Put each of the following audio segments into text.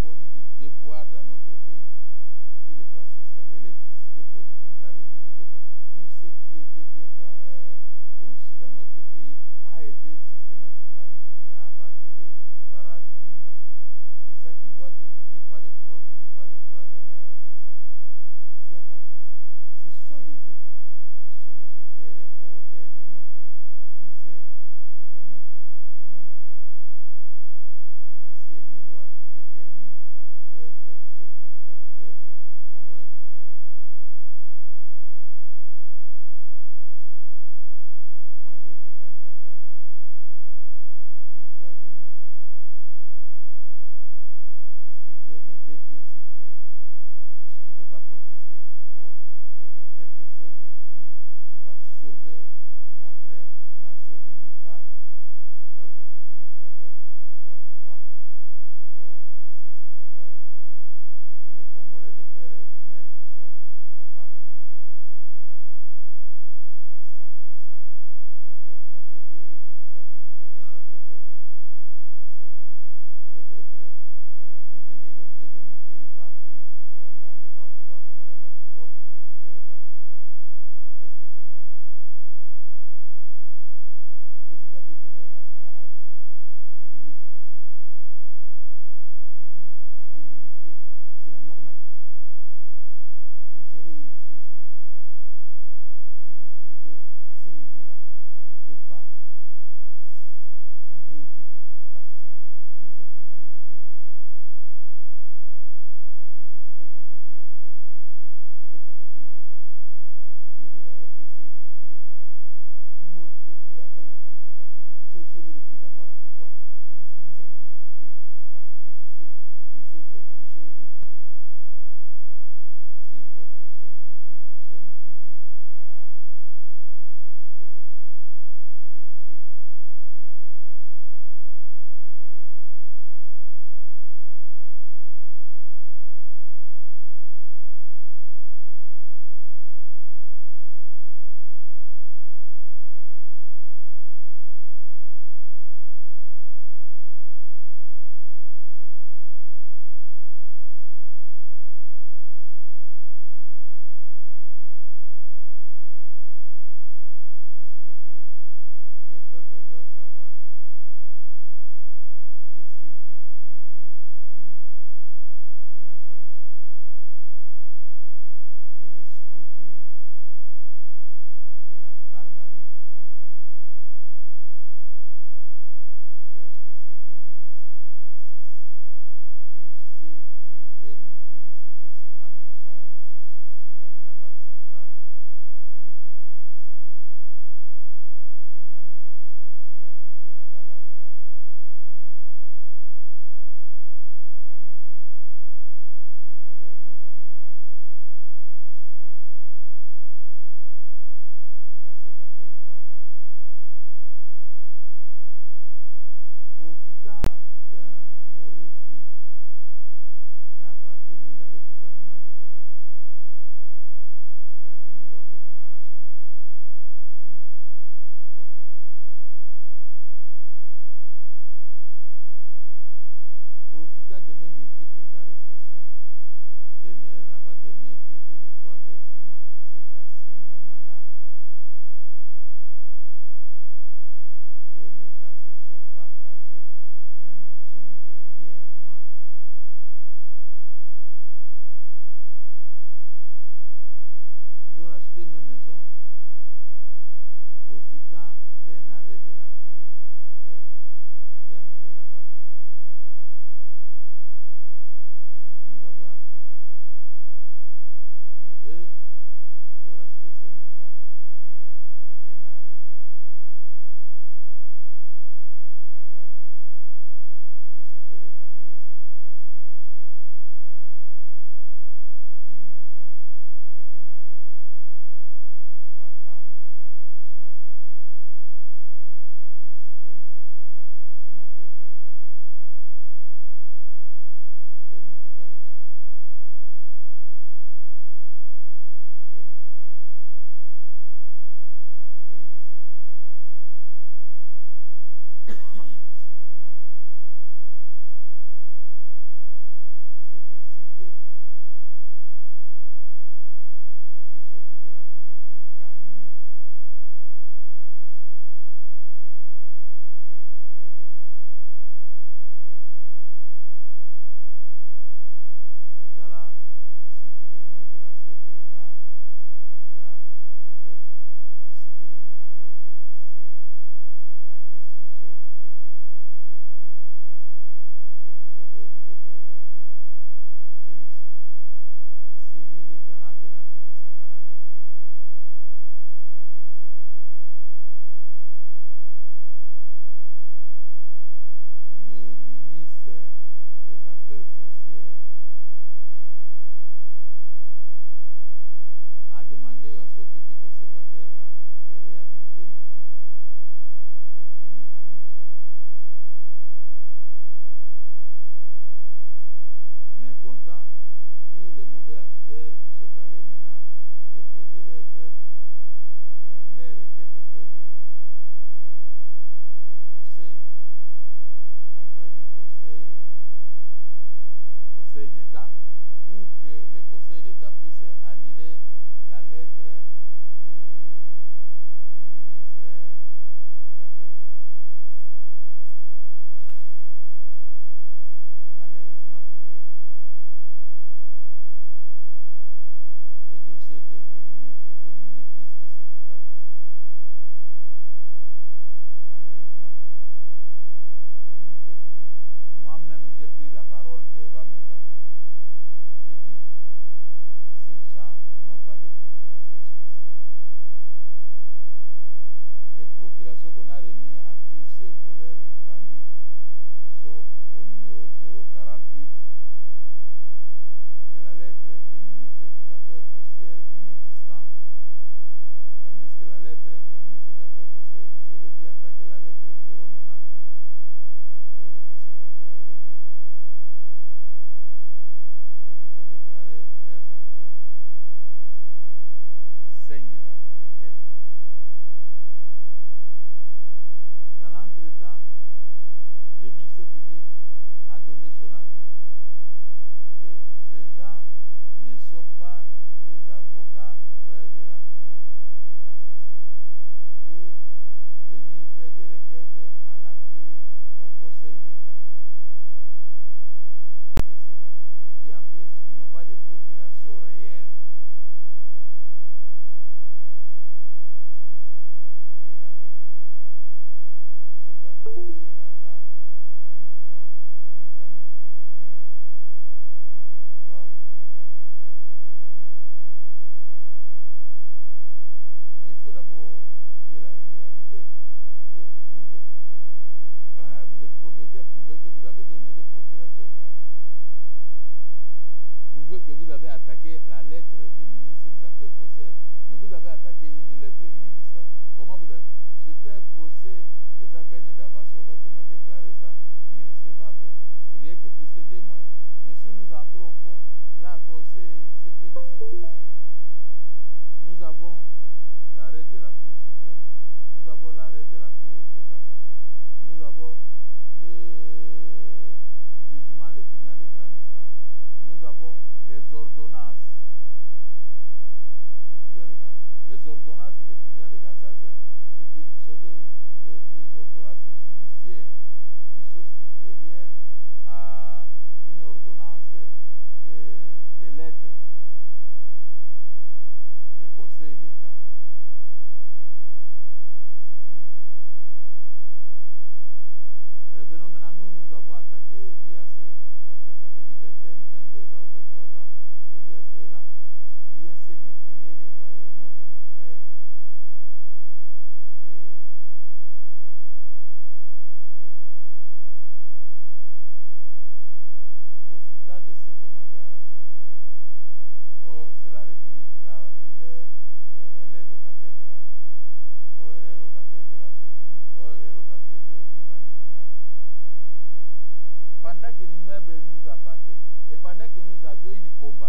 connu des déboires dans notre pays. Si les plans sociaux, l'électricité pose des problèmes, la régie des eaux, tout ce qui était bien conçu dans notre pays a été systématiquement liquidé à partir des barrages d'Inga. C'est ça qui boite aujourd'hui, pas de courant aujourd'hui, pas de courant demain, tout ça. C'est à partir de ça. Ce sont les étrangers qui sont les auteurs et co-auteurs de notre misère et de nos malheurs. Maintenant, s'il y a une loi qui détermine, pour être chef de l'État, tu dois être Congolais de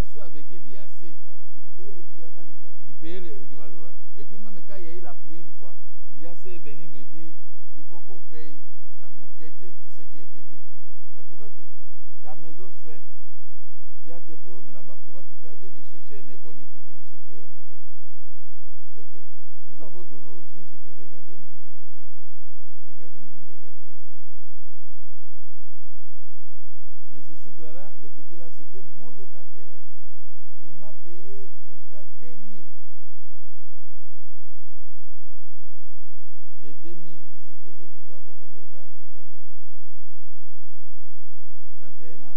convention avec l'IAC. Voilà, qui vous payez régulièrement le loyer. Qui paye régulièrement le loyer. Et puis même quand il y a eu la pluie une fois, l'IAC est venu me dire il faut qu'on paye la moquette et tout ce qui a été détruit. Mais pourquoi ta maison souhaite, il y a des problèmes là-bas, pourquoi tu peux venir chercher un économie pour que vous se payiez la moquette? Donc, nous avons donné au juge que regardez même la moquette, regardez même des lettres ici. Mais ce chouk-là, les petits là, c'était mon locataire. Il m'a payé jusqu'à 2000. De 2000 jusqu'aujourd'hui, nous avons combien? 20 et combien? 21 ans.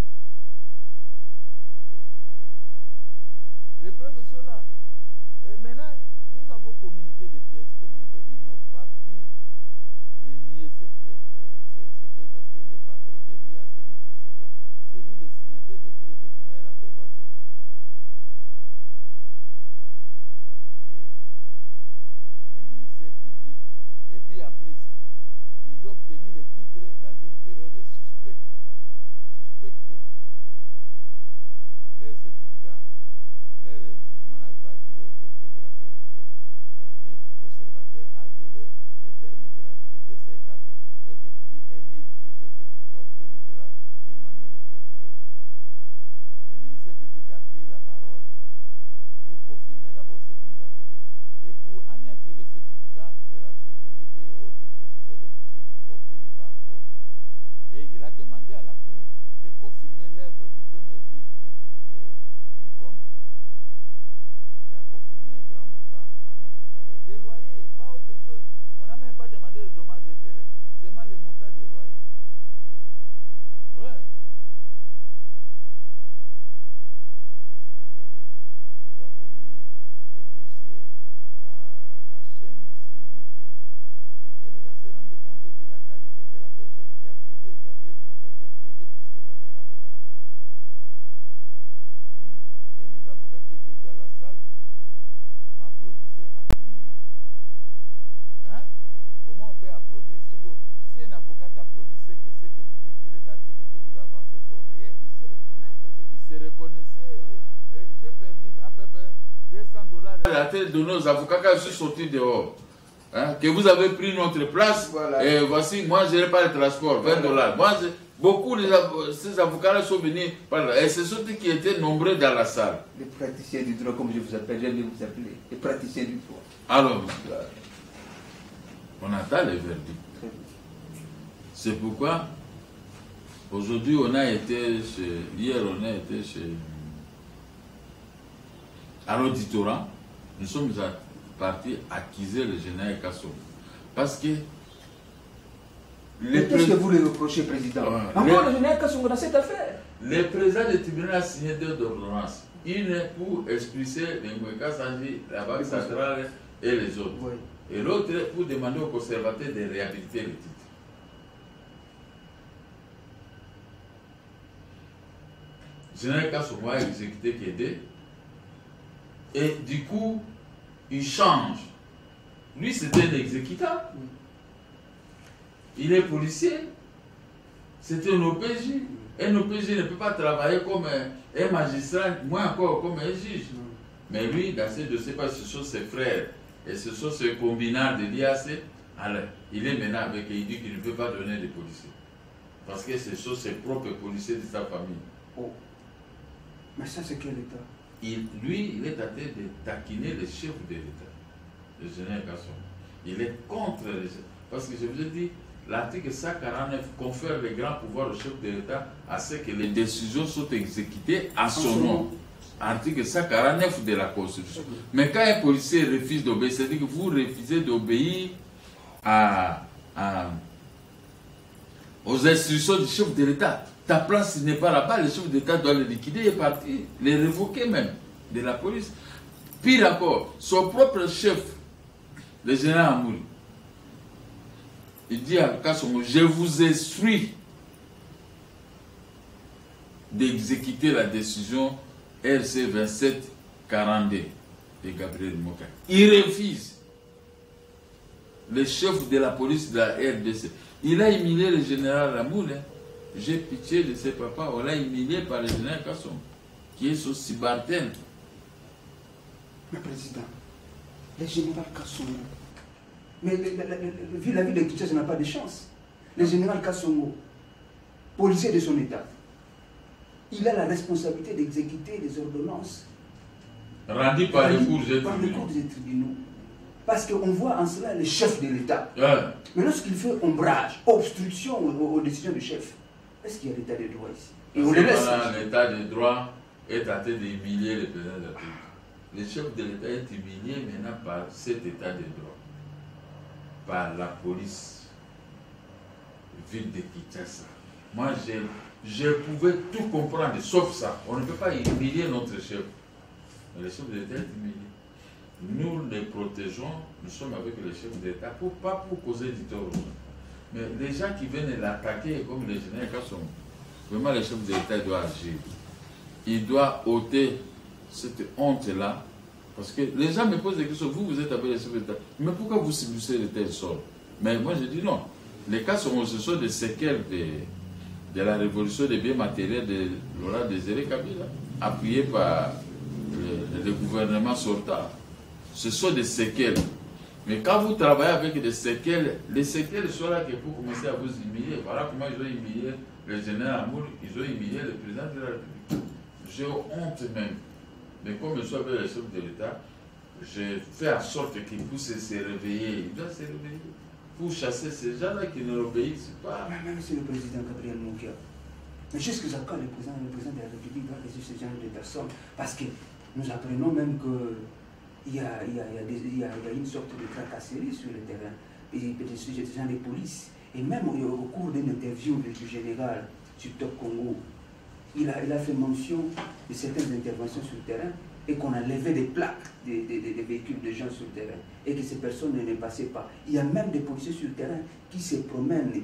Les preuves sont là. Et maintenant, nous avons communiqué des pièces comment on peut. Ils n'ont pas pu renier ces pièces parce que les patrons de l'IAC, M. Choukla, c'est lui le signataire de tous les documents et la convention. Et les ministères publics, et puis en plus, ils ont obtenu les titres dans une période suspecto. Les certificats, leur jugement n'avait pas acquis l'autorité de la chose jugée. Le conservateur a violé les termes de l'article 204. Donc, qui dit annule tous ces certificats obtenus d'une manière frauduleuse. Le ministère public a pris la parole pour confirmer d'abord ce que nous avons dit et pour anéantir les certificats de la SOGEMIP et autres, que ce sont des certificats obtenus par fraude. Et il a demandé à la Cour de confirmer l'œuvre du premier juge de Tricom, qui a confirmé un grand montant en notre faveur. Des loyers, pas autre chose. On n'a même pas demandé de dommages et intérêts. Seulement les montants des loyers. Ouais. C'est ce que vous avez vu. Nous avons mis le dossier dans la chaîne ici, YouTube, pour que les gens se rendent compte de la qualité de la personne qui a plaidé. Gabriel Mouka, j'ai plaidé plus que même un avocat. Et les avocats qui étaient dans la salle m'applaudissaient à tout moment. Hein? Comment on peut applaudir? Si un avocat t'applaudit, c'est que ce que vous dites, les articles que vous avancez sont réels. Ils se reconnaissent dans ce que Ils se reconnaissaient. J'ai perdu à peu près $200 la tête de nos avocats quand je suis sorti dehors. Hein? Que vous avez pris notre place. Voilà. Et voici, moi je n'ai pas le transport, $20. Moi, beaucoup de ces avocats-là sont venus par là. Et ce sont ceux qui étaient nombreux dans la salle. les praticiens du droit, comme je vous appelle, j'aime bien vous appeler, les praticiens du droit. Alors, on attend le verdict. C'est pourquoi aujourd'hui on a été hier on a été à l'auditorat. Nous sommes partis accuser le général Kassom. Parce que qu'est-ce que vous lui reprochez, Président? Encore le général Kassom dans cette affaire? Le président du tribunal a signé deux ordonnances. Une pour expulser les Moueka Sanji, la Banque centrale et les autres. Oui. Et l'autre pour demander aux conservateurs de réhabiliter les titres. Le général Kassom a exécuté Kédé. Et du coup, il change. Lui, c'était un exécutant. Il est policier. C'était un OPJ. Un OPJ ne peut pas travailler comme un magistrat, moins encore comme un juge. Mais lui, dans ces dossiers, parce que ce sont ses frères et ce sont ses combinards de l'IAC, alors il est maintenant avec et il dit qu'il ne peut pas donner des policiers. Parce que ce sont ses propres policiers de sa famille. Oh. Mais ça, c'est quel État? Lui, il est en train de taquiner les chefs de l'État, le général Kassom. Il est contre les chefs. Parce que je vous ai dit, l'article 149 confère les grands pouvoirs au chef de l'État à ce que les décisions soient exécutées à son nom. Article 149 de la Constitution. Mais quand un policier refuse d'obéir, c'est-à-dire que vous refusez d'obéir aux instructions du chef de l'État. Ta place n'est pas là-bas, le chef d'État doit le liquider et partir, les révoquer même de la police. Pire encore, son propre chef, le général Amouri, il dit à Kassom, je vous instruis d'exécuter la décision RC 2742 de Gabriel Mouka. Il refuse. Le chef de la police de la RDC. Il a humilié le général Amouri. J'ai pitié de ses papas, on l'a humilié par le général Kassom. qui est son subalterne. Mais président, le général Kassongo, mais la ville de Kinshasa n'a pas de chance. Le général Kassongo, policier de son état, il a la responsabilité d'exécuter les ordonnances rendues par les cours des tribunaux. Parce qu'on voit en cela le chef de l'État. Ouais. Mais lorsqu'il fait ombrage, obstruction aux décisions du chef, est-ce qu'il y a l'état de droit ici? Et on le laisse. L'état de droit est en train d'humilier le président de la République. Le chef de l'État est humilié maintenant par cet état de droit, par la police, ville de Kinshasa. Moi, je pouvais tout comprendre, sauf ça. On ne peut pas humilier notre chef. Mais le chef de l'État est humilié. Nous les protégeons, nous sommes avec le chef de l'État, pas pour causer du tort. Mais les gens qui viennent l'attaquer, comme le général Kassongo, vraiment le chef de l'État doit agir. Il doit ôter cette honte-là. Parce que les gens me posent des questions, vous êtes avec le chef de l'État, mais pourquoi vous subissez de tels sorts? Mais moi je dis non. Les cas sont ce sont des séquelles de la révolution des biens matériels de Laurent Désiré Kabila, appuyé par le gouvernement sortant. Ce sont des séquelles. Mais quand vous travaillez avec des séquelles, les séquelles sont là pour commencer à vous humilier. Voilà comment ils ont humilié le général Amour, ils ont humilié le président de la République. J'ai honte même. Mais comme je suis avec le chef de l'État, je fais en sorte qu'il puisse se réveiller. Il doit se réveiller pour chasser ces gens-là qui ne l'obéissent pas. Même si le président Gabriel Moukia, mais jusqu'à quand le président de la République va résoudre ce genre de personnes? Parce que nous apprenons même qu'il y a une sorte de tracasserie sur le terrain, et des gens de police. Et même au cours d'une interview du général sur Top Congo, il a fait mention de certaines interventions sur le terrain et qu'on a levé des plaques des véhicules de gens sur le terrain et que ces personnes ne passaient pas. Il y a même des policiers sur le terrain qui se promènent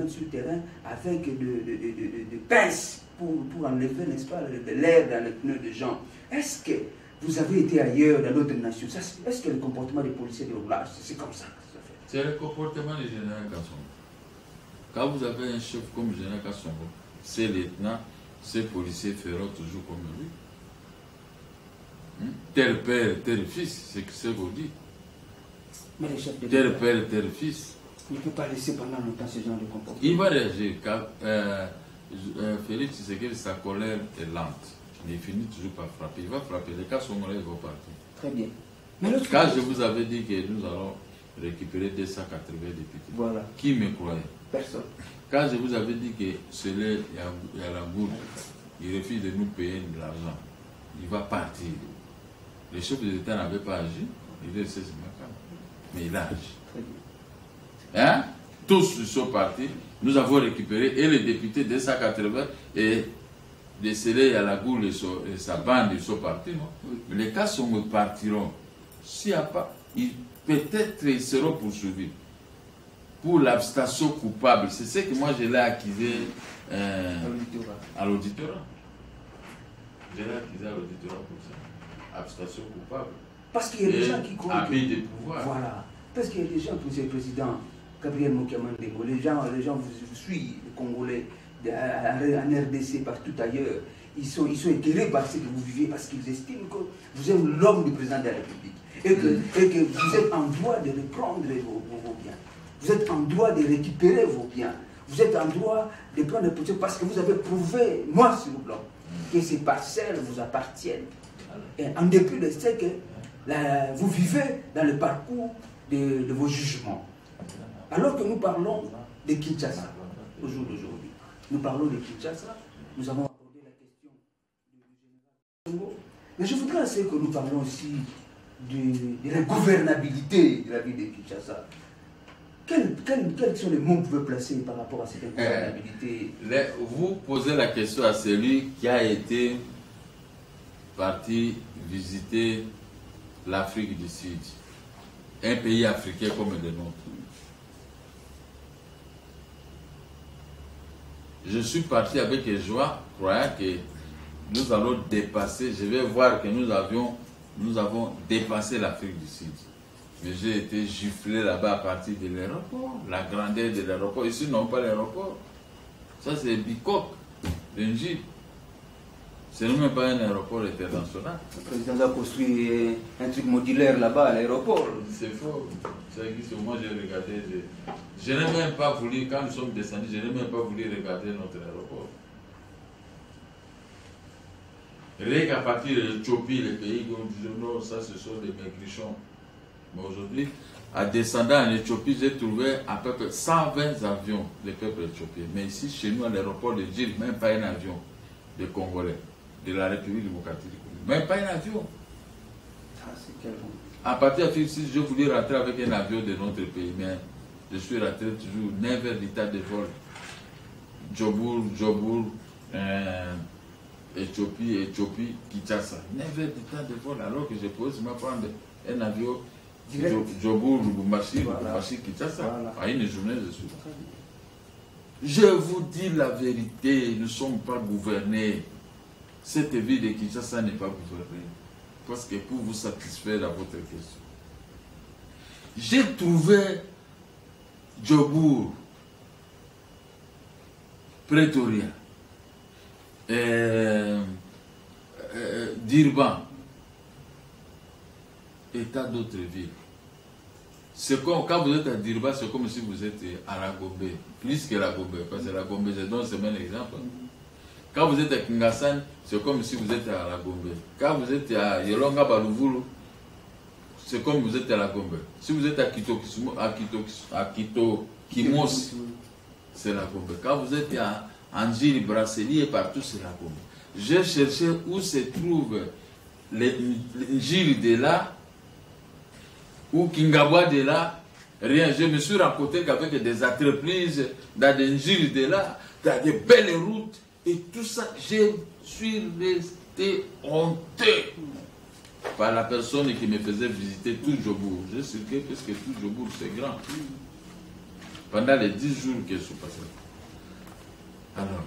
sur le terrain avec de pinces pour enlever, n'est-ce pas, de l'air dans les pneus de gens. Est-ce que vous avez été ailleurs dans d'autres nations? Est-ce que le comportement des policiers de roulage, c'est comme ça que ça fait? C'est le comportement du général Kassongo. Quand vous avez un chef comme le général Kassongo, ces lieutenants, ces policiers feront toujours comme lui. Tel père, tel fils, c'est ce que vous dites. Mais les chefs de tel père, tel fils. Il ne peut pas laisser pendant longtemps ce genre de comportement. Il va réagir car Félix Tshisekedi, sa colère est lente. Mais il finit toujours par frapper. Il va frapper. Les cas sont là, ils vont partir. Très bien. Mais quand je vous avais dit que nous allons récupérer 280 députés, voilà. Qui me croyait? Personne. Quand je vous avais dit que celui il y a la gourde, il refuse de nous payer de l'argent, il va partir. Le chef de l'État n'avait pas agi, il est laissé ce matin. Mais il a agi. Hein? Tous sont partis, nous avons récupéré, et les députés 280 et décelés à la gourde et sa bande, ils sont partis, non? Mais les cas sont partiront. S'il n'y a pas, peut-être ils seront poursuivis pour l'abstention coupable. C'est ce que moi je l'ai accusé à l'auditorat. Je l'ai accusé à l'auditorat pour ça. Abstention coupable. Parce qu'il y a des gens qui croient. Abus de pouvoir. Voilà. Parce qu'il y a des gens, M. le Président Gabriel Mokiamandemo, les gens vous suivent, les Congolais, en RDC, partout ailleurs. Ils sont éclairés par ce que vous vivez parce qu'ils estiment que vous êtes l'homme du président de la République et que vous êtes en droit de reprendre vos biens. Vous êtes en droit de récupérer vos biens. Vous êtes en droit de prendre les positions parce que vous avez prouvé, moi sur le blanc, que ces parcelles vous appartiennent. Et en dépit de ce que vous vivez dans le parcours de vos jugements. Alors que nous parlons de Kinshasa, au jour d'aujourd'hui. Nous parlons de Kinshasa, nous avons abordé la question du général Congo. Mais je voudrais aussi que nous parlons aussi de la gouvernabilité de la ville de Kinshasa. Quels sont les mots que vous pouvez placer par rapport à cette gouvernabilité? Vous posez la question à celui qui a été parti visiter l'Afrique du Sud, un pays africain comme le nôtre. Je suis parti avec joie, croyant que nous allons dépasser, je vais voir que nous avons dépassé l'Afrique du Sud. Mais j'ai été giflé là-bas à partir de l'aéroport, la grandeur de l'aéroport. Ici, non pas l'aéroport. Ça, c'est Bikok, d'un jeep. Ce n'est même pas un aéroport international. Le président a construit un truc modulaire là-bas à l'aéroport. C'est faux. Ça existe. Moi, j'ai regardé. Je n'ai même pas voulu, quand nous sommes descendus, je n'ai même pas voulu regarder notre aéroport. Rien qu'à partir de l'Éthiopie, les pays où on disait non, ça ce sont des maigrichons. Mais aujourd'hui, en descendant en Éthiopie, j'ai trouvé à peu près 120 avions des peuples éthiopiens. Mais ici, chez nous, à l'aéroport de Djil, même pas un avion de Congolais, de la République démocratique du Congo. Même pas un avion. À partir de ici, je voulais rentrer avec un avion de notre pays, mais je suis rentré toujours 9 heures d'état de vol. Djobour, Éthiopie, Kinshasa. 9 heures d'état de vol, alors que je pouvais me prendre un avion Djobour, Lubumbashi, Kinshasa. Voilà. À une journée, je suis là. Je vous dis la vérité, nous ne sommes pas gouvernés. Cette ville de Kinshasa n'est pas gouvernée. Parce que pour vous satisfaire à votre question, j'ai trouvé Djobour, Pretoria, Durban et tant d'autres villes. Quand vous êtes à Durban, c'est comme si vous êtes à Ragombe, plus que Ragombe, parce que Ragombe, je donne seulement un exemple. Quand vous êtes à Kingassan, c'est comme si vous êtes à Ragombe. Quand vous êtes à Yolonga Baluvulu, c'est comme vous êtes à Ragombe. Si vous êtes à Kimos, c'est Ragombe. Quand vous êtes à Anjiri, Brasserie et partout, c'est Ragombe. J'ai cherché où se trouvent les Njiri de là, ou Kingabwa de là, rien. Je me suis rencontré qu'avec des entreprises, dans des Njiri de là, dans des belles routes, et tout ça, je suis resté honteux par la personne qui me faisait visiter tout Djobour. Je sais que parce que tout Djobour, c'est grand. Pendant les 10 jours que je suis passé. Alors,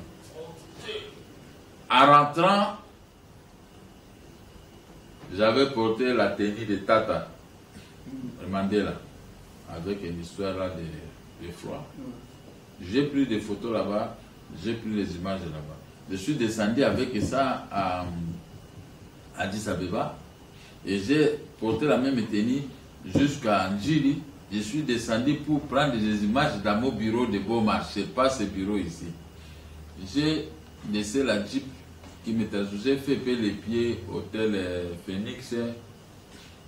en rentrant, j'avais porté la tenue de Tata Mandela, avec une histoire là de froid. J'ai pris des photos là-bas, j'ai pris les images là-bas. Je suis descendu avec ça à Addis Abeba et j'ai porté la même tenue jusqu'à Njili. Je suis descendu pour prendre des images dans mon bureau de Beaumarchais, pas ce bureau ici. J'ai laissé la Jeep qui m'était. J'ai fait les pieds, hôtel Phoenix,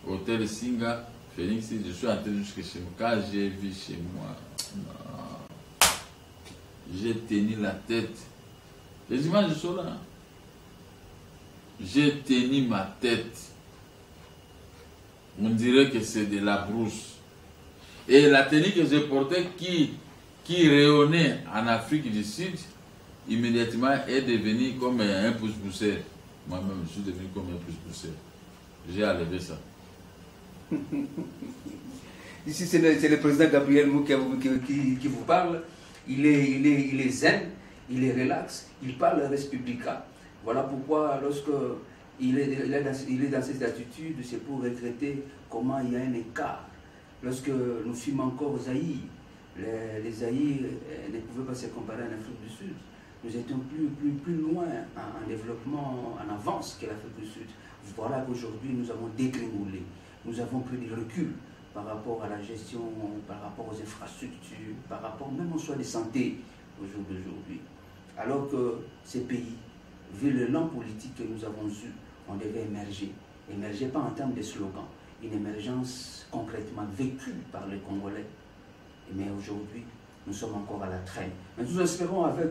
hôtel Singa, Phoenix. Je suis entré jusqu'à chez moi. Quand j'ai vu chez moi, j'ai tenu la tête. Les images sont là. J'ai tenu ma tête. On dirait que c'est de la brousse. Et la tenue que j'ai portée qui rayonnait en Afrique du Sud, immédiatement est devenue comme un pouce-pousseur. Moi-même, je suis devenu comme un pouce-pousseur. J'ai enlevé ça. Ici, c'est le président Gabriel Mou qui vous parle. Il est zen, il est relax, il parle Respublica. Voilà pourquoi lorsque il est dans cette attitude, c'est pour regretter comment il y a un écart. Lorsque nous fûmes encore aux Zaïre, les Zaïre ne pouvaient pas se comparer à l'Afrique du Sud. Nous étions plus loin en développement, en avance que l'Afrique du Sud. Voilà qu'aujourd'hui nous avons dégringolé, nous avons pris du recul par rapport à la gestion, par rapport aux infrastructures, par rapport même aux soins de santé au jour d'aujourd'hui. Alors que ces pays, vu le lent politique que nous avons eu, on devait émerger. Émerger pas en termes de slogans, une émergence concrètement vécue par les Congolais. Mais aujourd'hui, nous sommes encore à la traîne. Mais nous espérons avec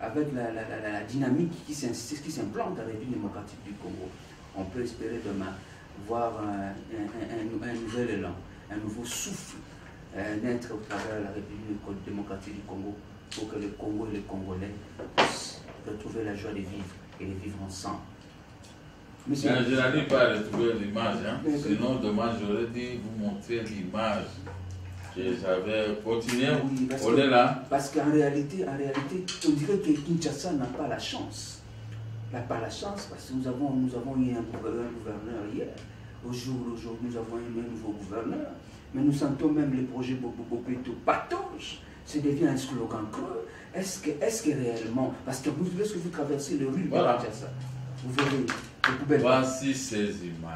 la dynamique qui s'implante dans la République démocratique du Congo, on peut espérer demain voir un nouvel élan, un nouveau souffle naître au travers de la République démocratique du Congo pour que le Congo et les Congolais puissent retrouver la joie de vivre et de vivre ensemble. Monsieur, je n'arrive pas à retrouver l'image, hein? Sinon demain j'aurais dû vous montrer l'image que j'avais continué. Oui, on est là. Parce qu'en réalité, on dirait que Kinshasa n'a pas la chance. N'a pas la chance parce que nous avons eu un gouverneur hier. Aujourd'hui, nous avons eu un nouveau gouverneur. Mais nous sentons même les projets Bopeto patauge. Ça devient un slogan creux. Est-ce que réellement, parce que lorsque vous traversez le rue de Kinshasa, Vous verrez les poubelles. Voici ces images.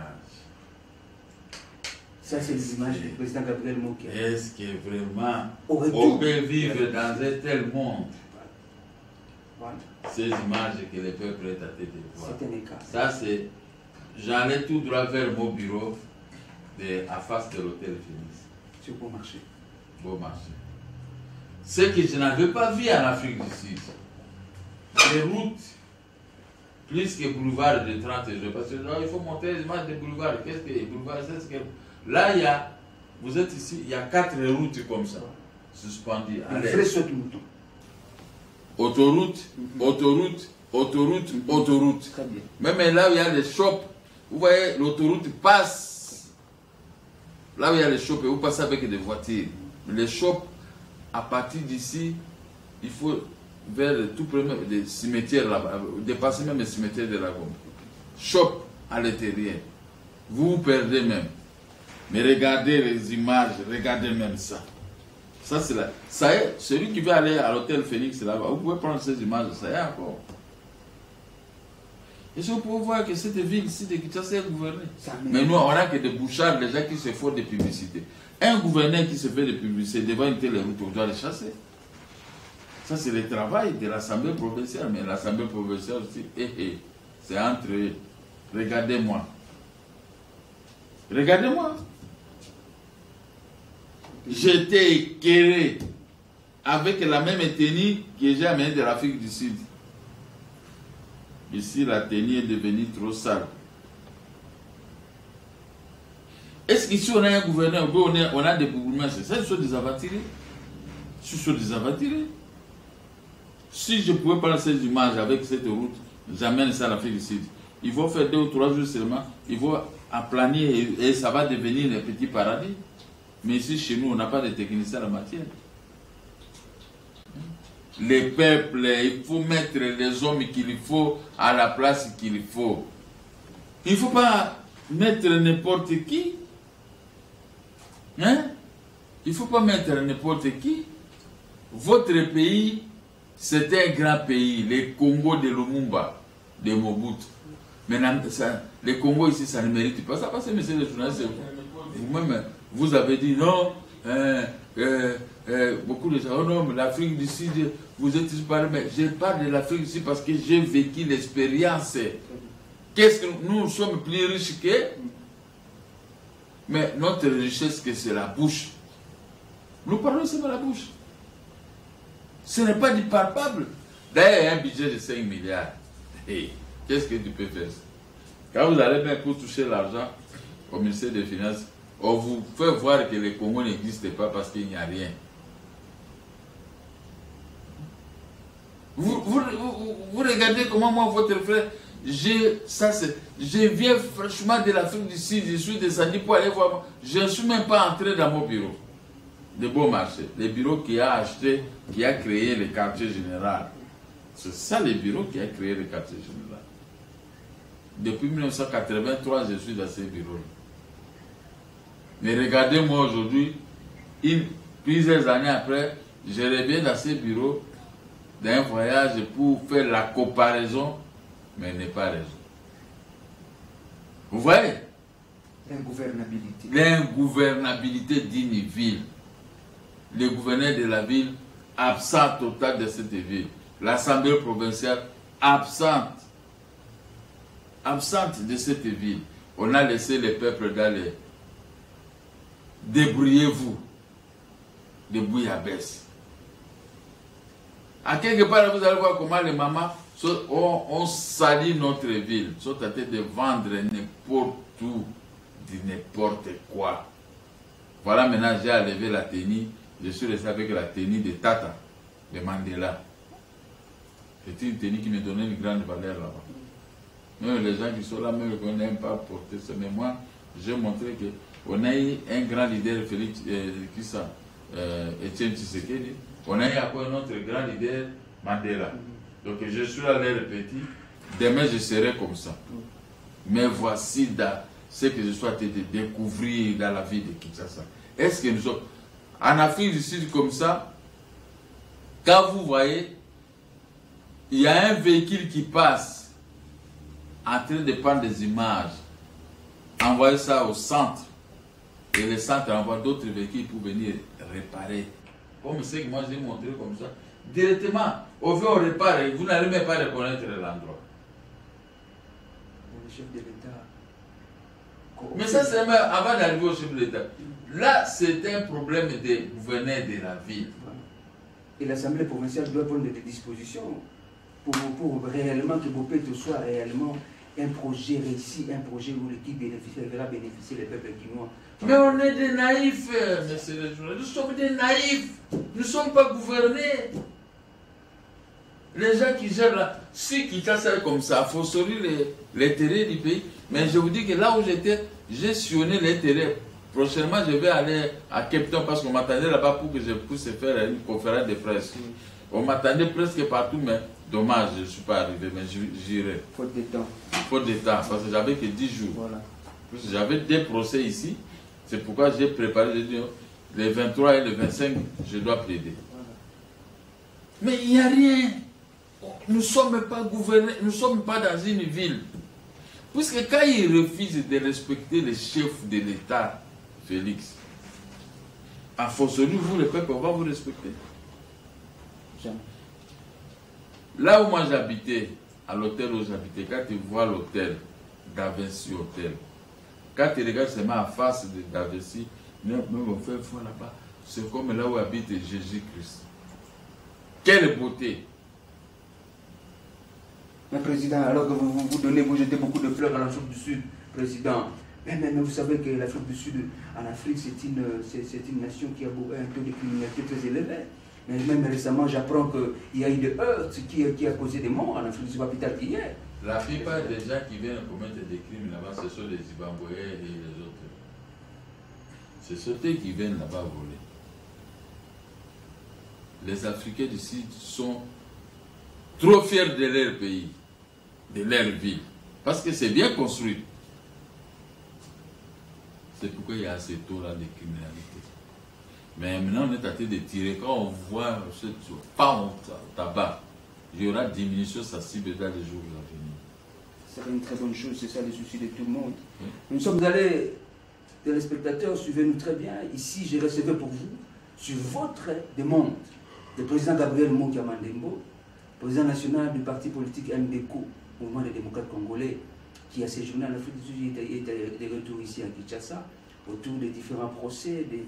Ça, c'est les images du président Gabriel Mokia. Est-ce que vraiment On peut vivre dans un tel monde? Voilà. Ces images que le peuple est tâté de voir. C'est un écart. Ça, c'est. J'allais tout droit vers mon bureau à face de l'hôtel Phoenix. C'est beau marché. Beau marché. Ce que je n'avais pas vu en Afrique du Sud. Les routes, plus que boulevard de 30 jours. Parce que là, il faut monter les images de boulevard. Qu'est-ce que les boulevards? Là, il y a. Vous êtes ici, il y a 4 routes comme ça, suspendues. Autoroute, autoroute, autoroute, autoroute. Très bien. Même là où il y a les shops, vous voyez, l'autoroute passe. Là où il y a les shops, vous passez avec des voitures. Les shops, à partir d'ici, il faut vers le tout premier des cimetières là-bas, dépasser même les cimetières de la Gombe. Shop à l'intérieur. Vous vous perdez même. Mais regardez les images, regardez même ça. Ça, c'est là. Ça y est, celui qui veut aller à l'hôtel Phoenix là-bas, vous pouvez prendre ces images, ça y est encore. Et si vous pouvez voir que cette ville ici de Kinshasa est gouvernée. Mais nous, on n'a que des bouchards, des gens qui se font des publicités. Un gouverneur qui se fait des publicités devant une telle route, on doit les chasser. Ça, c'est le travail de l'Assemblée provinciale. Mais l'Assemblée provinciale aussi, c'est entre eux. Regardez-moi. Regardez-moi. J'étais éclairé avec la même tenue que j'ai amenée de l'Afrique du Sud. Ici, la tenue est devenue trop sale. Est-ce qu'ici, on a un gouverneur, on a des bourgmestres? Ça, ce sont des aventuriers. Ce sont des aventuriers. Si je pouvais prendre ces images avec cette route, j'amène ça à l'Afrique du Sud. Ils vont faire 2 ou 3 jours seulement. Ils vont aplanir et ça va devenir un petit paradis. Mais ici, chez nous, on n'a pas de techniciens en la matière. Les peuples, il faut mettre les hommes qu'il faut à la place qu'il faut. Il ne faut pas mettre n'importe qui. Hein? Il ne faut pas mettre n'importe qui. Votre pays, c'est un grand pays. Les Congo de Lumumba, de Mobutu. Maintenant, les Congo ici, ça ne mérite pas ça. Parce que, monsieur le journaliste, vous-même, vous avez dit non. Beaucoup de gens, oh non, mais l'Afrique du Sud, vous êtes ici par mais je parle de l'Afrique du Sud parce que j'ai vécu l'expérience. Qu'est-ce que nous sommes plus riches que? Mais notre richesse, que c'est la bouche. Nous parlons seulement de la bouche. Ce n'est pas du palpable. D'ailleurs, il y a un budget de 5 milliards. Et qu'est-ce que tu peux faire? Quand vous allez bien pour toucher l'argent au ministère des Finances, on vous fait voir que les Congo n'existent pas parce qu'il n'y a rien. Vous regardez comment moi, votre frère, je viens franchement de l'Afrique du Sud, je suis descendu pour aller voir. Je ne suis même pas entré dans mon bureau de Beau Marché. Le bureau qui a acheté, qui a créé le quartier général. C'est ça le bureau qui a créé le quartier général. Depuis 1983, je suis dans ce bureau. Mais regardez-moi aujourd'hui, plusieurs années après, je reviens dans ce bureau d'un voyage pour faire la comparaison, mais n'est pas raison. Vous voyez? L'ingouvernabilité. L'ingouvernabilité d'une ville. Le gouverneur de la ville, absent total de cette ville. L'Assemblée provinciale, absente de cette ville. On a laissé les peuples d'aller. Débrouillez-vous. De bouillabaisse. À quelque part, vous allez voir comment les mamans ont sali notre ville. Ils sont en train de vendre n'importe où, de n'importe quoi. Voilà, maintenant j'ai enlevé la tenue. Je suis resté avec la tenue de Tata, de Mandela. C'était une tenue qui me donnait une grande valeur là-bas. Même les gens qui sont là, même qu'on n'aime pas porter ça. Mais moi, j'ai montré qu'on a eu un grand leader, Félix, qui ça, Etienne Tshisekedi. On a eu après notre grand leader, Mandela. Donc je suis là les répéter. Demain, je serai comme ça. Mais voici ce que je suis en train de découvrir dans la vie de Kinshasa. Est-ce que nous sommes en Afrique du Sud comme ça? Quand vous voyez, il y a un véhicule qui passe. en train de prendre des images, envoyer ça au centre, et le centre envoie d'autres véhicules pour venir réparer. Comme ce que moi j'ai montré comme ça, directement, au fait on répare, vous n'allez même pas reconnaître l'endroit. Le chef de l'État. Mais ça c'est même avant d'arriver au chef de l'État. Là c'est un problème de gouverneur de la ville. Et l'Assemblée provinciale doit prendre des dispositions pour réellement que Bopeto soit réellement un projet réussi, un projet où l'équipe verra bénéficier les peuples guinois. Mais on est des naïfs, messieurs les journalistes. Nous sommes des naïfs. Nous ne sommes pas gouvernés. Les gens qui gèrent là, si Kinshasa comme ça, il faut sortir les terrains du pays. Mais je vous dis que là où j'étais, j'ai sillonné les terrains. Prochainement, je vais aller à Cape Town parce qu'on m'attendait là-bas pour que je puisse faire une conférence de presse. On m'attendait presque partout, mais dommage, je ne suis pas arrivé, mais j'irai. Faute de temps. Faute de temps, parce que j'avais que 10 jours. Voilà. J'avais 2 procès ici. C'est pourquoi j'ai préparé les 23 et les 25, je dois plaider. Voilà. Mais il n'y a rien. Nous ne sommes pas gouvernés, nous ne sommes pas dans une ville. Puisque quand ils refusent de respecter les chefs de l'État, Félix, à forcerie, vous, le peuple, on va vous respecter. Jamais. Là où moi j'habitais, à l'hôtel où j'habitais, quand tu vois l'hôtel, d'Avency Hôtel, quand tu regardes seulement en face de d'Avency, même on fait une fois là-bas, c'est comme là où habite Jésus-Christ. Quelle beauté! Mais président, alors que vous jetez beaucoup de fleurs à l'Afrique du Sud, président, mais vous savez que l'Afrique du Sud, en Afrique, c'est une nation qui a un taux de criminalité très élevé. Mais même récemment, j'apprends qu'il y a eu des heurts qui a causé des morts en Afrique, c'est pas plus tard qu'hier. La plupart des gens qui viennent commettre des crimes là-bas, ce sont les Zimbabwéens et les autres. C'est ceux qui viennent là-bas voler. Les Africains du Sud sont trop fiers de leur pays, de leur ville, parce que c'est bien construit. C'est pourquoi il y a ce taux-là de criminalité. Mais maintenant, on est en train de tirer. Quand on voit ce pas au tabac, il y aura diminution de sa cible dans les jours à venir. C'est une très bonne chose, c'est ça le souci de tout le monde. Oui. Nous sommes allés, téléspectateurs, suivez-nous très bien. Ici, j'ai recevé pour vous, sur votre demande, le président Gabriel Mokia-Mandembo, président national du parti politique MDECO, Mouvement des démocrates congolais, qui a séjourné en Afrique du Sud et est de retour ici à Kinshasa, autour des différents procès, des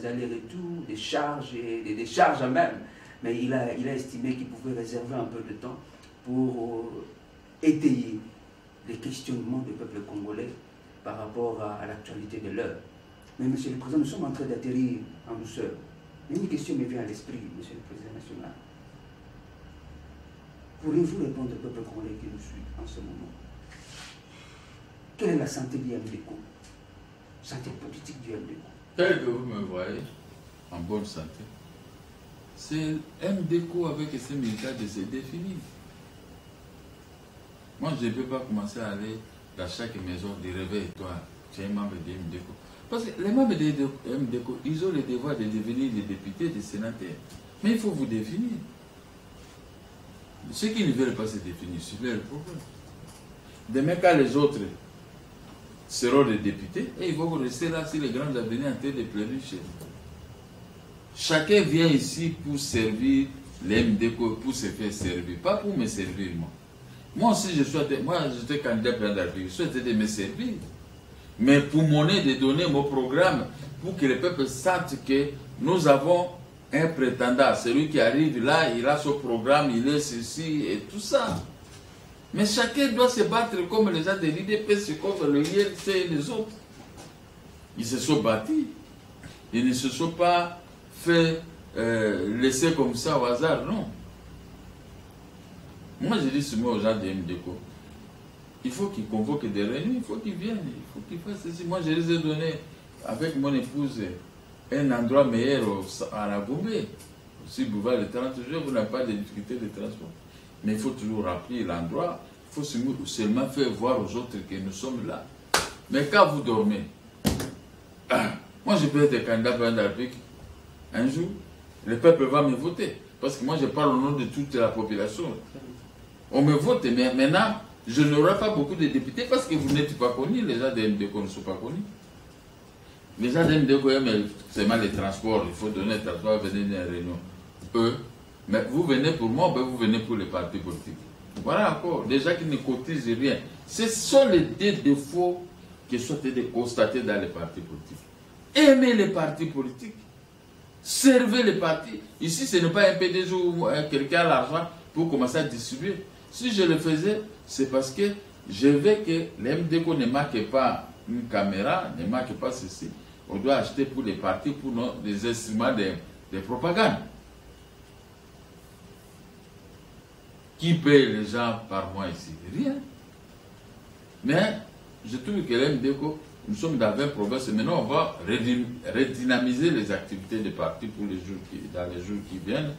allers-retours, des charges et des décharges même. Mais il a estimé qu'il pouvait réserver un peu de temps pour étayer les questionnements du peuple congolais par rapport à l'actualité de l'heure. Mais monsieur le président, nous sommes en train d'atterrir en douceur. Mais une question me vient à l'esprit, monsieur le président national. Pourriez-vous répondre au peuple congolais qui nous suit en ce moment? Quelle est la santé du MDECO? Santé politique du MDECO? Tel que vous me voyez, en bonne santé, c'est MDECO avec ses militaires de se définir. Moi, je ne peux pas commencer à aller dans chaque maison de réveil-toi, tu es un membre de MDECO. Parce que les membres de MDECO, ils ont le devoir de devenir des députés, des sénateurs. Mais il faut vous définir. Ceux qui ne veulent pas se définir, c'est leur problème. Demain, quand les autres seront des députés, et ils vont rester là si les grands avenirs en train de pleurer chez eux. Chacun vient ici pour servir les MDECO, pour se faire servir, pas pour me servir moi. Moi aussi, j'étais candidat président de la République, je souhaitais de me servir. Mais pour de donner mon programme, pour que le peuple sente que nous avons un prétendant. Celui qui arrive là, il a son programme, il est ceci et tout ça. Mais chacun doit se battre comme les gens de l'IDPS, contre le ILC et les autres. Ils se sont battus. Ils ne se sont pas fait laisser comme ça au hasard, non. Moi, je dis souvent aux gens de MDECO, il faut qu'ils convoquent des réunions, il faut qu'ils viennent, il faut qu'ils fassent ceci. Moi, je les ai donné, avec mon épouse, un endroit meilleur à la Goumbé. Si vous voulez le 30 jours, vous n'avez pas de difficulté de transport. Mais il faut toujours remplir l'endroit, il faut seulement faire voir aux autres que nous sommes là. Mais quand vous dormez, moi je peux être candidat président de la République, un jour, le peuple va me voter. Parce que moi je parle au nom de toute la population. On me vote, mais maintenant, je n'aurai pas beaucoup de députés parce que vous n'êtes pas connus, les gens de MDECO ne sont pas connus. Les gens de MDECO aiment seulement les transports, il faut donner le transport, venir dans les réunions. Eux, mais vous venez pour moi, ben vous venez pour les partis politiques. Voilà encore, des gens qui ne cotisent rien. Ce sont les deux défauts qui sont constatés dans les partis politiques. Aimez les partis politiques, servez les partis. Ici, ce n'est pas un PDG ou quelqu'un à l'argent pour commencer à distribuer. Si je le faisais, c'est parce que je veux que l'MDECO ne marque pas une caméra, ne marque pas ceci. On doit acheter pour les partis, pour les instruments de propagande. Qui paye les gens par mois ici? Rien. Mais je trouve que l'MDECO, nous sommes dans 20 provinces, maintenant on va redynamiser les activités des partis pour les jours dans les jours qui viennent,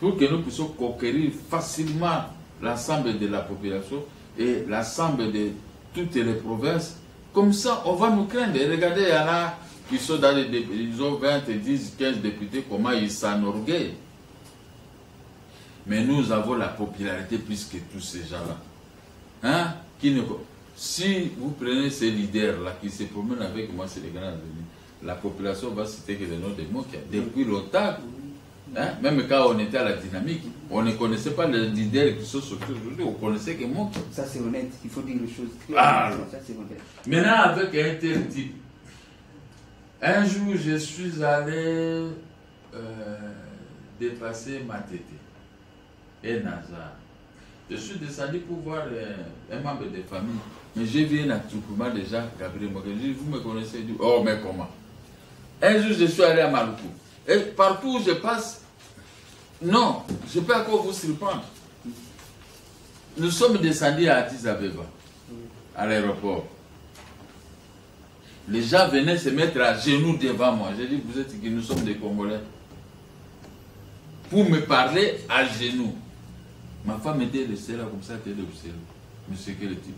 pour que nous puissions conquérir facilement l'ensemble de la population et l'ensemble de toutes les provinces. Comme ça, on va nous craindre. Et regardez, il y en a qui sont dans les députés, ils ont 20, 10, 15 députés, comment ils s'enorgueillent. Mais nous avons la popularité plus que tous ces gens-là. Hein? Si vous prenez ces leaders-là qui se promènent avec moi, c'est les grands amis, la population va citer que le nom de Mokia. Depuis longtemps, hein? Même quand on était à la dynamique, on ne connaissait pas les leaders qui sont sortis aujourd'hui, on connaissait que Mokia. Ça c'est honnête, il faut dire les choses. Ça c'est honnête. Maintenant, avec un tel type, un jour, je suis allé dépasser ma tête. Et Nazar. Je suis descendu pour voir un membre de famille. Mais j'ai vu un attroupement de gens, Gabriel Mokia. Je dis, vous me connaissez? Je dis, oh, mais comment? Un jour, je suis allé à Maluku. Et partout où je passe, non, je peux encore vous surprendre. Nous sommes descendus à Addis Abeba, à l'aéroport. Les gens venaient se mettre à genoux devant moi. J'ai dit, vous êtes qui? Nous sommes des Congolais. Pour me parler à genoux. Ma femme était restée là comme ça, elle était observée. Monsieur, quel type?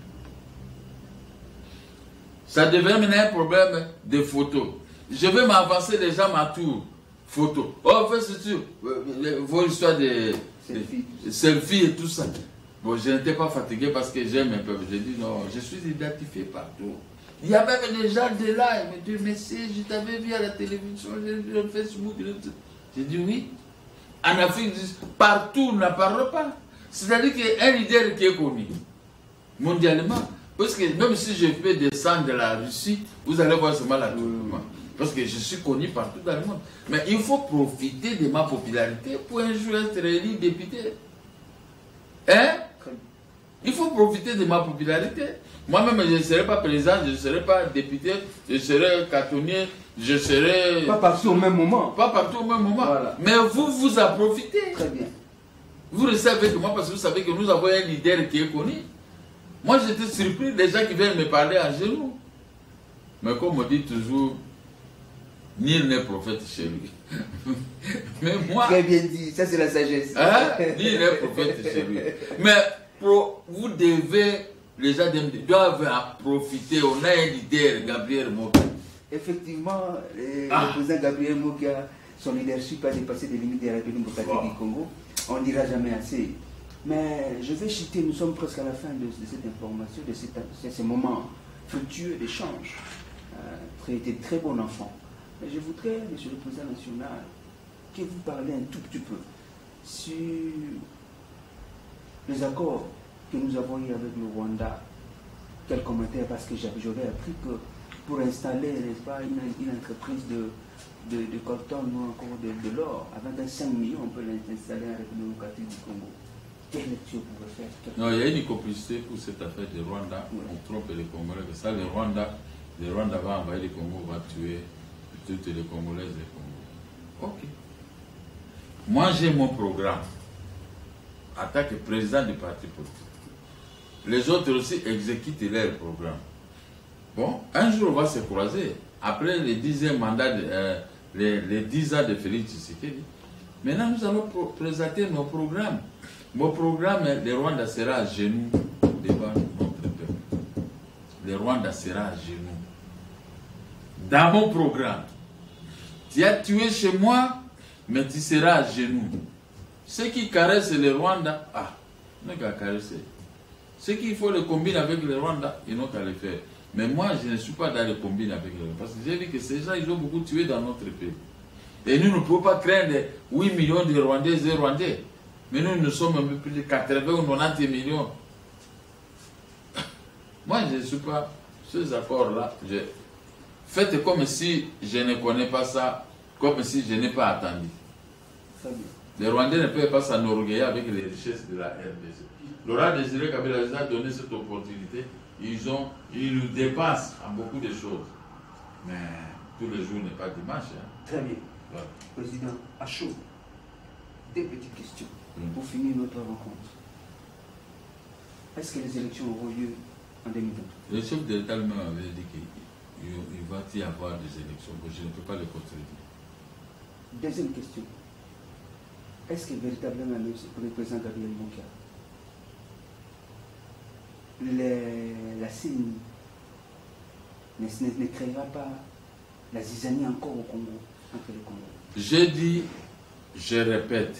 Ça devient maintenant un problème de photos. Je vais m'avancer, les gens m'entourent. Photos. Oh, fais ceci. Vos histoires de selfie et tout ça. Bon, je n'étais pas fatigué parce que j'aime un peu. J'ai dit non, je suis identifié partout. Il y a même des gens de là. Ils me disent, mais si je t'avais vu à la télévision, j'ai vu sur Facebook. J'ai dit oui. En Afrique, partout, on ne parle pas. C'est-à-dire qu'un leader qui est connu mondialement, parce que même si je peux descendre de la Russie, vous allez voir seulement la tournoi. Parce que je suis connu partout dans le monde. Mais il faut profiter de ma popularité pour un jour être élu député. Hein? Il faut profiter de ma popularité. Moi-même, je ne serai pas président, je ne serai pas député, je serai cantonnier, je serai... Pas partout au même moment. Pas partout au même moment. Voilà. Mais vous, vous en profitez. Très bien. Vous restez avec moi parce que vous savez que nous avons un leader qui est connu. Moi, j'étais surpris des gens qui viennent me parler à genoux. Mais comme on dit toujours, nul n'est prophète chez lui. Mais moi... Très bien dit, ça c'est la sagesse. Hein? Nul n'est prophète chez lui. Mais vous devez, les gens doivent en profiter. On a un leader, Gabriel Mokia. Effectivement, le président Gabriel Mokia, son leadership a dépassé les limites de la République démocratique du Congo. On ne dira jamais assez. Mais je vais citer, nous sommes presque à la fin de cette information, de ce moment fructueux d'échange. Été très bon enfant. Mais je voudrais, monsieur le président national, que vous parlez un tout petit peu sur les accords que nous avons eu avec le Rwanda. Quel commentaire? Parce que j'aurais appris que pour installer, n'est-ce pas, une entreprise de coltan ou encore de l'or, avec 5 millions, on peut l'installer en République démocratique du Congo. Quelle lecture vous pouvez faire? Non, il y a une complicité pour cette affaire de Rwanda. Oui. On trompe les Congolais. Ça, le Rwanda va envahir les Congos, va tuer toutes les Congolaises et les Congolais. Ok. Moi, j'ai mon programme en tant que président du parti politique. Les autres aussi exécutent leur programme. Bon, un jour, on va se croiser. Après les 10e mandat, les 10 ans de Félix Tshisekedi, maintenant, nous allons présenter nos programmes. Mon programme, le Rwanda sera à genoux devant notre peuple. Le Rwanda sera à genoux. Dans mon programme, tu as tué chez moi, mais tu seras à genoux. Ceux qui caressent le Rwanda, on n'a qu'à caresser. Ceux qu'il faut le combiner avec le Rwanda, ils n'ont qu'à le faire. Mais moi, je ne suis pas dans le combiner avec le Rwanda. Parce que j'ai vu que ces gens, ils ont beaucoup tué dans notre pays. Et nous ne pouvons pas craindre 8 millions de Rwandaises et Rwandais. Mais nous sommes un peu plus de 80 ou 90 millions. Moi, je ne suis pas... Ces accords-là, faites comme si je ne connais pas ça, comme si je n'ai pas attendu. Les Rwandais ne peuvent pas s'enorgueillir avec les richesses de la RDC. Laurent Désiré Kabila les a donné cette opportunité. Ils nous dépassent en beaucoup de choses. Mais tous les jours n'est pas dimanche. Hein. Très bien. Voilà. Président, à chaud, des petites questions pour finir notre rencontre. Est-ce que les élections auront lieu en 2020? Le chef de l'État lui-même avait dit qu'il va y avoir des élections. Je ne peux pas le contredire. Deuxième question. Est-ce que véritablement, le président Gabriel Mokia, la CENI ne créera pas la zizanie encore au Congo, entre les Congolais? J'ai dit, je répète,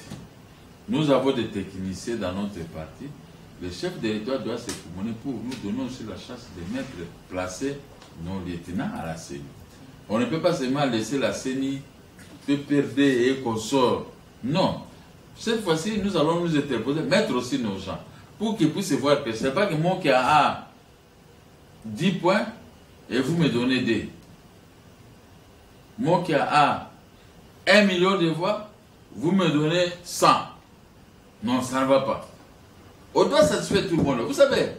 nous avons des techniciens dans notre parti. Le chef de l'État doit se communiquer pour nous donner aussi la chance de mettre, placer nos lieutenants à la CENI. On ne peut pas seulement laisser la CENI perdre et qu'on sort. Non. Cette fois-ci, nous allons nous interposer, mettre aussi nos gens, pour qu'ils puissent voir que ce n'est pas que moi qui a 10 points et vous me donnez des. Moi qui a 1 million de voix, vous me donnez 100. Non, ça ne va pas. On doit satisfaire tout le monde. Vous savez,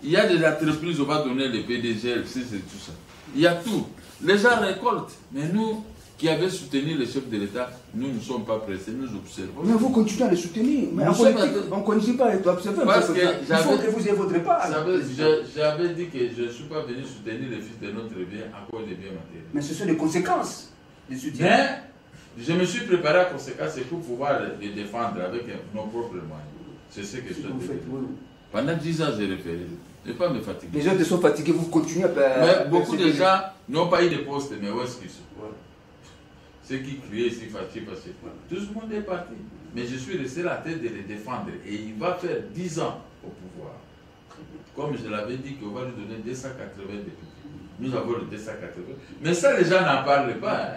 il y a des entreprises, on va donner les PDG, le CIS et tout ça. Il y a tout. Les gens récoltent. Mais nous, qui avons soutenu le chef de l'État, nous ne sommes pas pressés, nous observons. Mais vous continuez à les soutenir. Mais on ne continue pas à être observé. Parce que il faut que vous ayez votre part. J'avais dit que je ne suis pas venu soutenir les fils de notre bien à cause des biens matériels. Mais ce sont des conséquences du soutien. Mais je me suis préparé à conséquences pour pouvoir les défendre avec nos propres moyens. C'est ce que je dois dire. Pendant 10 ans, j'ai référé. Je ne vais pas me fatiguer. Les gens sont fatigués, vous continuez à... Mais beaucoup de gens n'ont pas eu de poste, mais où est-ce qu'ils sont? Ceux qui criaient ici, fatigués, parce que tout le monde est parti. Mais je suis resté à la tête de les défendre. Et il va faire 10 ans au pouvoir. Comme je l'avais dit, qu'on va lui donner 280 députés. Nous avons le 280. Mais ça, les gens n'en parlent pas.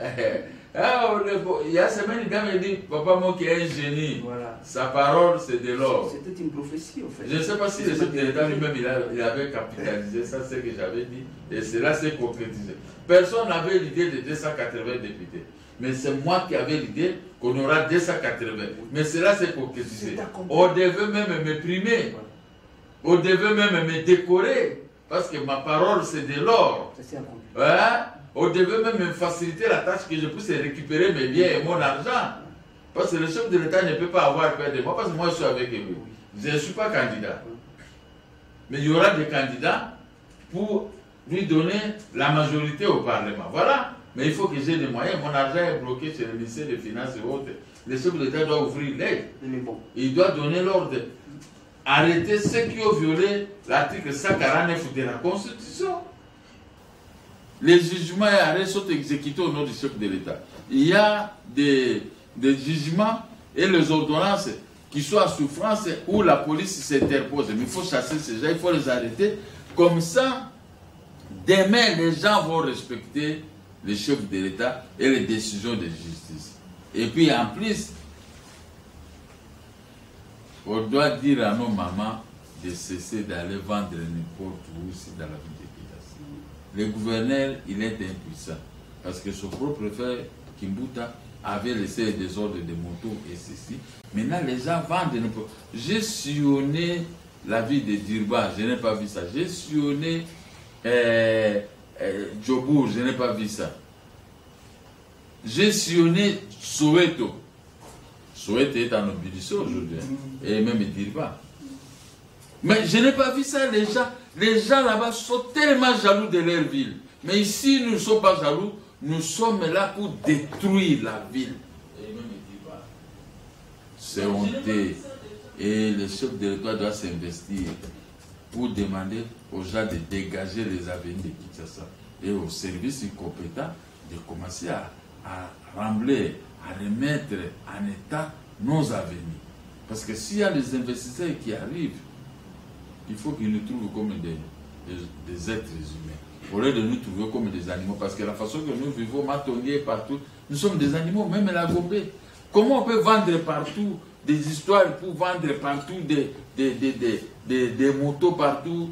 Il y a semaine, il m'a dit, papa, moi qui est un génie, sa parole, c'est de l'or. C'était une prophétie, en fait. Je ne sais pas si le chef de l'État lui-même, il avait capitalisé, ça c'est ce que j'avais dit, et cela s'est concrétisé. Personne n'avait l'idée de 280 députés. Mais c'est moi qui avais l'idée qu'on aura 280. Mais cela s'est concrétisé. On devait même me primer. On devait même me décorer. Parce que ma parole, c'est de l'or. On devait même me faciliter la tâche que je puisse récupérer mes biens et mon argent. Parce que le chef de l'État ne peut pas avoir peur de moi. Parce que moi, je suis avec lui. Je ne suis pas candidat. Mais il y aura des candidats pour lui donner la majorité au Parlement. Voilà. Mais il faut que j'ai des moyens. Mon argent est bloqué chez le ministère des Finances et autres. Le chef de l'État doit ouvrir l'œil. Il doit donner l'ordre. Arrêter ceux qui ont violé l'article 149 de la Constitution. Les jugements et arrêts sont exécutés au nom du chef de l'État. Il y a des jugements et les ordonnances qui sont à souffrance où la police s'interpose. Mais il faut chasser ces gens, il faut les arrêter. Comme ça, demain, les gens vont respecter les chefs de l'État et les décisions de justice. Et puis en plus, on doit dire à nos mamans de cesser d'aller vendre n'importe où aussi dans la ville de Kinshasa. Le gouverneur, il est impuissant. Parce que son propre frère, Kimbuta, avait laissé les désordres de motos et ceci. Maintenant, les gens vendent n'importe où. J'ai sillonné la ville de Durban, je n'ai pas vu ça. J'ai sillonné Djobour, je n'ai pas vu ça. J'ai sillonné Soweto. Soweto est en obédition aujourd'hui. Et même Durban. Mais je n'ai pas vu ça, les gens là-bas sont tellement jaloux de leur ville. Mais ici, nous ne sommes pas jaloux. Nous sommes là pour détruire la ville. Et même Durban. C'est honteux. Et le chef de l'État doit s'investir pour demander aux gens de dégager les avenirs de Kinshasa et aux services incompétents de commencer à rembler, à remettre en état nos avenirs. Parce que s'il y a des investisseurs qui arrivent, il faut qu'ils nous trouvent comme des êtres humains. Au lieu de nous trouver comme des animaux, parce que la façon que nous vivons, Matongué partout, nous sommes des animaux, même la Gobé. Comment on peut vendre partout des histoires pour vendre partout des motos partout,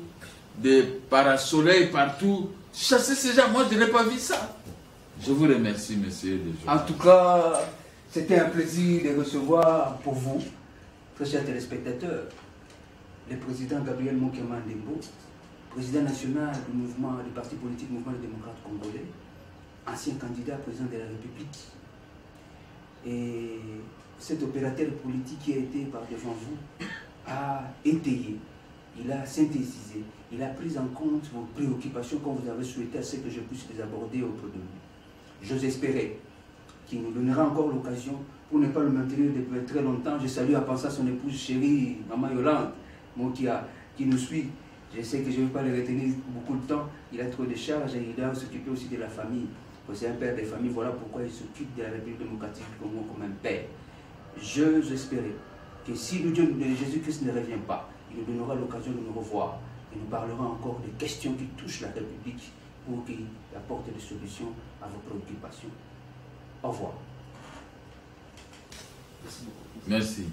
des parasoleils partout, chasser ces gens? Moi, je n'ai pas vu ça. Je vous remercie, messieurs. En tout cas, c'était un plaisir de recevoir pour vous, très chers téléspectateurs, le président Gabriel Mokema Ndembo, président national du parti politique Mouvement des démocrates congolais, ancien candidat président de la République. Et cet opérateur politique qui a été par devant vous a étayé, il a synthétisé, il a pris en compte vos préoccupations comme vous avez souhaité à ce que je puisse les aborder auprès de vous. J'ose espérer qu'il nous donnera encore l'occasion pour ne pas le maintenir depuis très longtemps. Je salue à penser à son épouse chérie, Maman Yolande, qui nous suit. Je sais que je ne vais pas le retenir beaucoup de temps. Il a trop de charges et il doit s'occuper aussi de la famille. C'est un père de famille, voilà pourquoi il s'occupe de la République démocratique du Congo comme un père. J'ose espérer que si le Dieu de Jésus-Christ ne revient pas, il nous donnera l'occasion de nous revoir et nous parlera encore des questions qui touchent la République pour qu'il apporte des solutions à vos préoccupations. Au revoir. Merci.